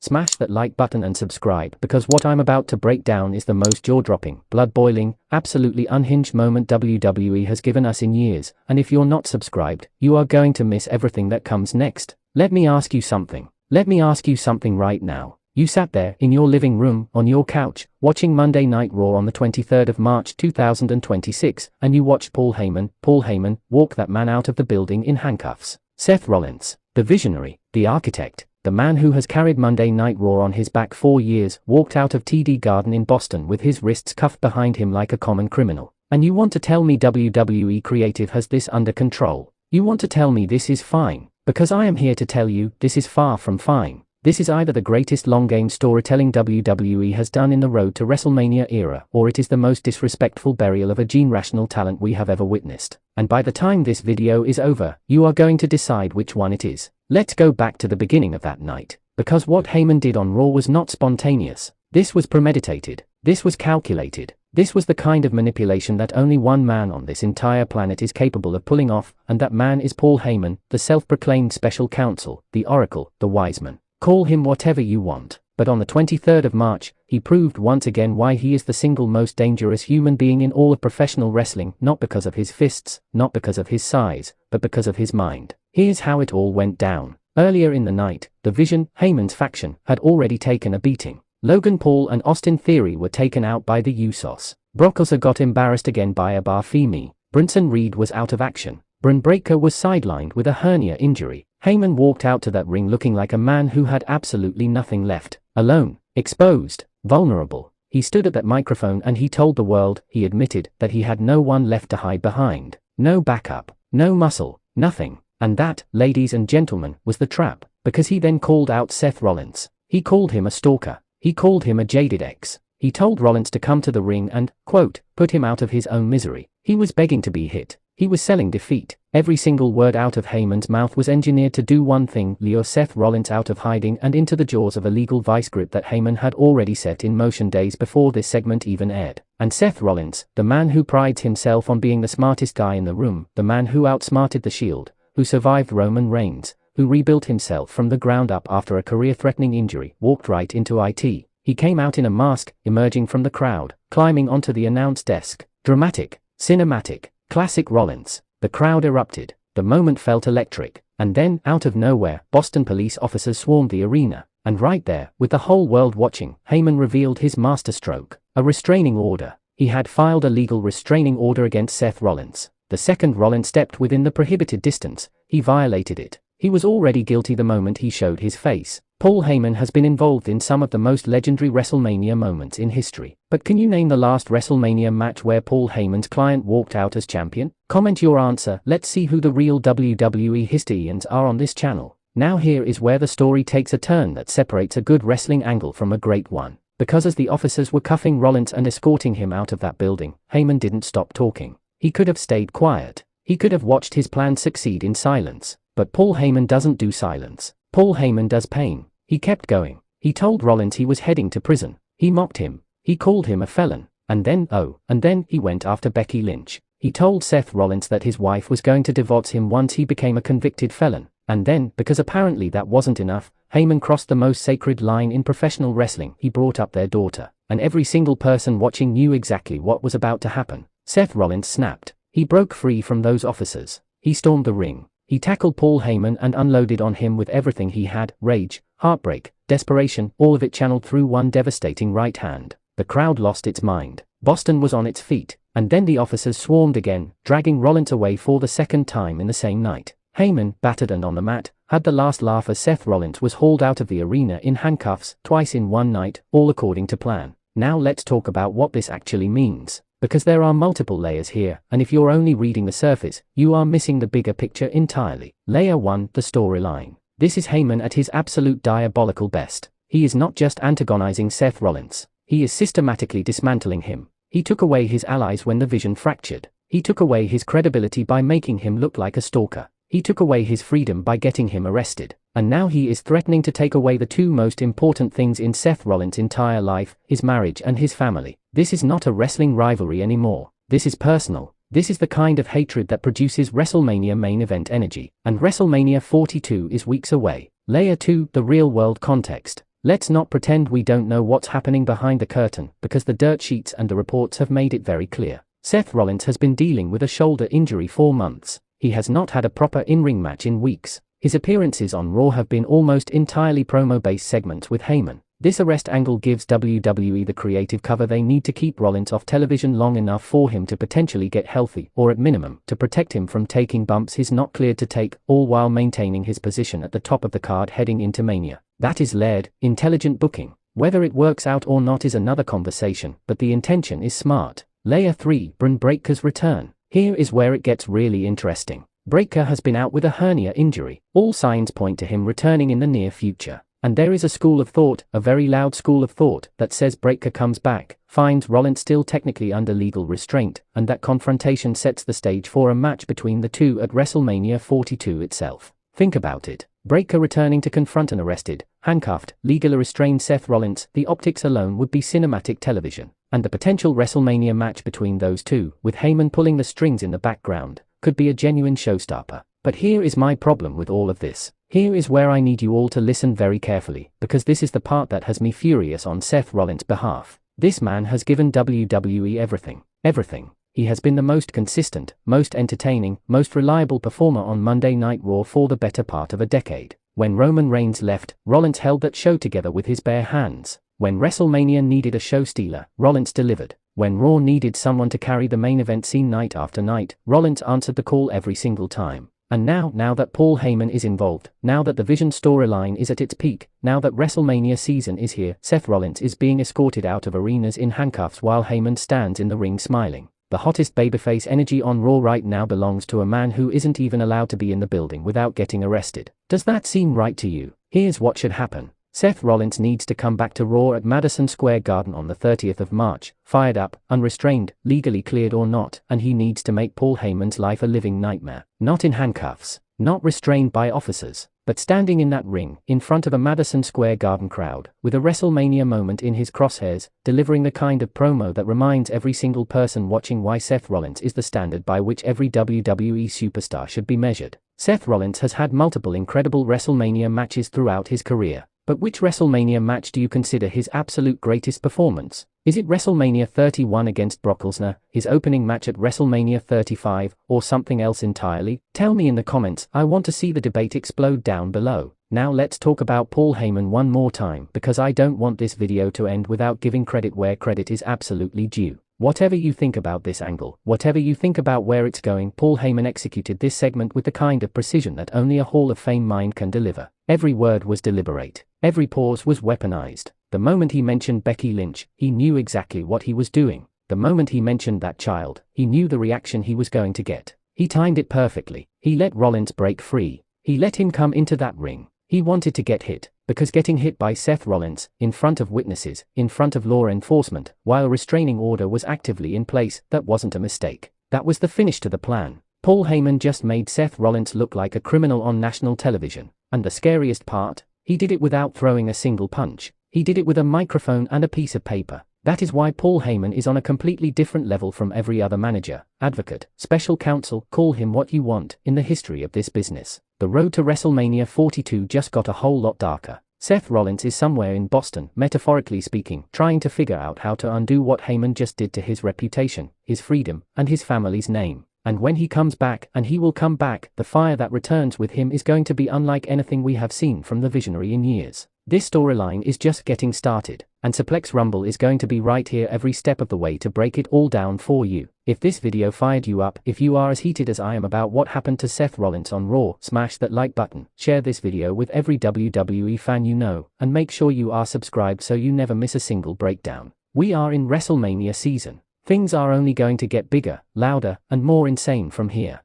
smash that like button and subscribe, because what I'm about to break down is the most jaw-dropping, blood-boiling, absolutely unhinged moment WWE has given us in years, and if you're not subscribed, you are going to miss everything that comes next. Let me ask you something. Let me ask you something right now. You sat there in your living room, on your couch, watching Monday Night Raw on the 23rd of March 2026, and you watched Paul Heyman, walk that man out of the building in handcuffs. Seth Rollins, the visionary, the architect, the man who has carried Monday Night Raw on his back 4 years, walked out of TD Garden in Boston with his wrists cuffed behind him like a common criminal. And you want to tell me WWE Creative has this under control? You want to tell me this is fine? Because I am here to tell you, this is far from fine. This is either the greatest long-game storytelling WWE has done in the road to WrestleMania era, or it is the most disrespectful burial of a generational talent we have ever witnessed. And by the time this video is over, you are going to decide which one it is. Let's go back to the beginning of that night. Because what Heyman did on Raw was not spontaneous. This was premeditated. This was calculated. This was the kind of manipulation that only one man on this entire planet is capable of pulling off, and that man is Paul Heyman, the self-proclaimed special counsel, the oracle, the wise man. Call him whatever you want, but on the 23rd of March, he proved once again why he is the single most dangerous human being in all of professional wrestling, not because of his fists, not because of his size, but because of his mind. Here's how it all went down. Earlier in the night, the Vision, Heyman's faction, had already taken a beating. Logan Paul and Austin Theory were taken out by the Usos. Brock Lesnar got embarrassed again by a Baphomet. Bronson Reed was out of action. Braun Breaker was sidelined with a hernia injury. Heyman walked out to that ring looking like a man who had absolutely nothing left. Alone, exposed, vulnerable. He stood at that microphone and he told the world, he admitted, that he had no one left to hide behind. No backup, no muscle, nothing. And that, ladies and gentlemen, was the trap, because he then called out Seth Rollins. He called him a stalker. He called him a jaded ex. He told Rollins to come to the ring and, quote, put him out of his own misery. He was begging to be hit. He was selling defeat. Every single word out of Heyman's mouth was engineered to do one thing: lure Seth Rollins out of hiding and into the jaws of a legal vice grip that Heyman had already set in motion days before this segment even aired. And Seth Rollins, the man who prides himself on being the smartest guy in the room, the man who outsmarted the Shield, who survived Roman Reigns, who rebuilt himself from the ground up after a career-threatening injury, walked right into IT. He came out in a mask, emerging from the crowd, climbing onto the announce desk. Dramatic, cinematic, classic Rollins. The crowd erupted. The moment felt electric. And then, out of nowhere, Boston police officers swarmed the arena. And right there, with the whole world watching, Heyman revealed his masterstroke. A restraining order. He had filed a legal restraining order against Seth Rollins. The second Rollins stepped within the prohibited distance, he violated it. He was already guilty the moment he showed his face. Paul Heyman has been involved in some of the most legendary WrestleMania moments in history. But can you name the last WrestleMania match where Paul Heyman's client walked out as champion? Comment your answer. Let's see who the real WWE historians are on this channel. Now here is where the story takes a turn that separates a good wrestling angle from a great one. Because as the officers were cuffing Rollins and escorting him out of that building, Heyman didn't stop talking. He could have stayed quiet. He could have watched his plan succeed in silence. But Paul Heyman doesn't do silence. Paul Heyman does pain. He kept going. He told Rollins he was heading to prison. He mocked him. He called him a felon. And then he went after Becky Lynch. He told Seth Rollins that his wife was going to divorce him once he became a convicted felon. And then, because apparently that wasn't enough, Heyman crossed the most sacred line in professional wrestling. He brought up their daughter. And every single person watching knew exactly what was about to happen. Seth Rollins snapped. He broke free from those officers. He stormed the ring. He tackled Paul Heyman and unloaded on him with everything he had: rage, heartbreak, desperation, all of it channeled through one devastating right hand. The crowd lost its mind. Boston was on its feet. And then the officers swarmed again, dragging Rollins away for the second time in the same night. Heyman, battered and on the mat, had the last laugh as Seth Rollins was hauled out of the arena in handcuffs, twice in one night, all according to plan. Now let's talk about what this actually means. Because there are multiple layers here, and if you're only reading the surface, you are missing the bigger picture entirely. Layer 1, the storyline. This is Heyman at his absolute diabolical best. He is not just antagonizing Seth Rollins. He is systematically dismantling him. He took away his allies when the Vision fractured. He took away his credibility by making him look like a stalker. He took away his freedom by getting him arrested. And now he is threatening to take away the two most important things in Seth Rollins' entire life, his marriage and his family. This is not a wrestling rivalry anymore. This is personal. This is the kind of hatred that produces WrestleMania main event energy. And WrestleMania 42 is weeks away. Layer 2, the real-world context. Let's not pretend we don't know what's happening behind the curtain, because the dirt sheets and the reports have made it very clear. Seth Rollins has been dealing with a shoulder injury for months. He has not had a proper in-ring match in weeks. His appearances on Raw have been almost entirely promo-based segments with Heyman. This arrest angle gives WWE the creative cover they need to keep Rollins off television long enough for him to potentially get healthy, or at minimum, to protect him from taking bumps he's not cleared to take, all while maintaining his position at the top of the card heading into Mania. That is layered, intelligent booking. Whether it works out or not is another conversation, but the intention is smart. Layer 3, Braun Breaker's return. Here is where it gets really interesting. Breaker has been out with a hernia injury. All signs point to him returning in the near future. And there is a school of thought, a very loud school of thought, that says Breaker comes back, finds Rollins still technically under legal restraint, and that confrontation sets the stage for a match between the two at WrestleMania 42 itself. Think about it. Breaker returning to confront an arrested, handcuffed, legally restrained Seth Rollins. The optics alone would be cinematic television. And the potential WrestleMania match between those two, with Heyman pulling the strings in the background, could be a genuine showstopper. But here is my problem with all of this. Here is where I need you all to listen very carefully, because this is the part that has me furious on Seth Rollins' behalf. This man has given WWE everything. Everything. He has been the most consistent, most entertaining, most reliable performer on Monday Night Raw for the better part of a decade. When Roman Reigns left, Rollins held that show together with his bare hands. When WrestleMania needed a show stealer, Rollins delivered. When Raw needed someone to carry the main event scene night after night, Rollins answered the call every single time. And now that Paul Heyman is involved, now that the Vision storyline is at its peak, now that WrestleMania season is here, Seth Rollins is being escorted out of arenas in handcuffs while Heyman stands in the ring smiling. The hottest babyface energy on Raw right now belongs to a man who isn't even allowed to be in the building without getting arrested. Does that seem right to you? Here's what should happen. Seth Rollins needs to come back to Raw at Madison Square Garden on the 30th of March, fired up, unrestrained, legally cleared or not, and he needs to make Paul Heyman's life a living nightmare. Not in handcuffs, not restrained by officers, but standing in that ring, in front of a Madison Square Garden crowd, with a WrestleMania moment in his crosshairs, delivering the kind of promo that reminds every single person watching why Seth Rollins is the standard by which every WWE superstar should be measured. Seth Rollins has had multiple incredible WrestleMania matches throughout his career. But which WrestleMania match do you consider his absolute greatest performance? Is it WrestleMania 31 against Brock Lesnar, his opening match at WrestleMania 35, or something else entirely? Tell me in the comments. I want to see the debate explode down below. Now let's talk about Paul Heyman one more time, because I don't want this video to end without giving credit where credit is absolutely due. Whatever you think about this angle, whatever you think about where it's going, Paul Heyman executed this segment with the kind of precision that only a Hall of Fame mind can deliver. Every word was deliberate. Every pause was weaponized. The moment he mentioned Becky Lynch, he knew exactly what he was doing. The moment he mentioned that child, he knew the reaction he was going to get. He timed it perfectly. He let Rollins break free. He let him come into that ring. He wanted to get hit, because getting hit by Seth Rollins, in front of witnesses, in front of law enforcement, while a restraining order was actively in place, that wasn't a mistake. That was the finish to the plan. Paul Heyman just made Seth Rollins look like a criminal on national television. And the scariest part? He did it without throwing a single punch. He did it with a microphone and a piece of paper. That is why Paul Heyman is on a completely different level from every other manager, advocate, special counsel, call him what you want, in the history of this business. The road to WrestleMania 42 just got a whole lot darker. Seth Rollins is somewhere in Boston, metaphorically speaking, trying to figure out how to undo what Heyman just did to his reputation, his freedom, and his family's name. And when he comes back, and he will come back, the fire that returns with him is going to be unlike anything we have seen from the Visionary in years. This storyline is just getting started, and Suplex Rumble is going to be right here every step of the way to break it all down for you. If this video fired you up, if you are as heated as I am about what happened to Seth Rollins on Raw, smash that like button, share this video with every WWE fan you know, and make sure you are subscribed so you never miss a single breakdown. We are in WrestleMania season. Things are only going to get bigger, louder, and more insane from here.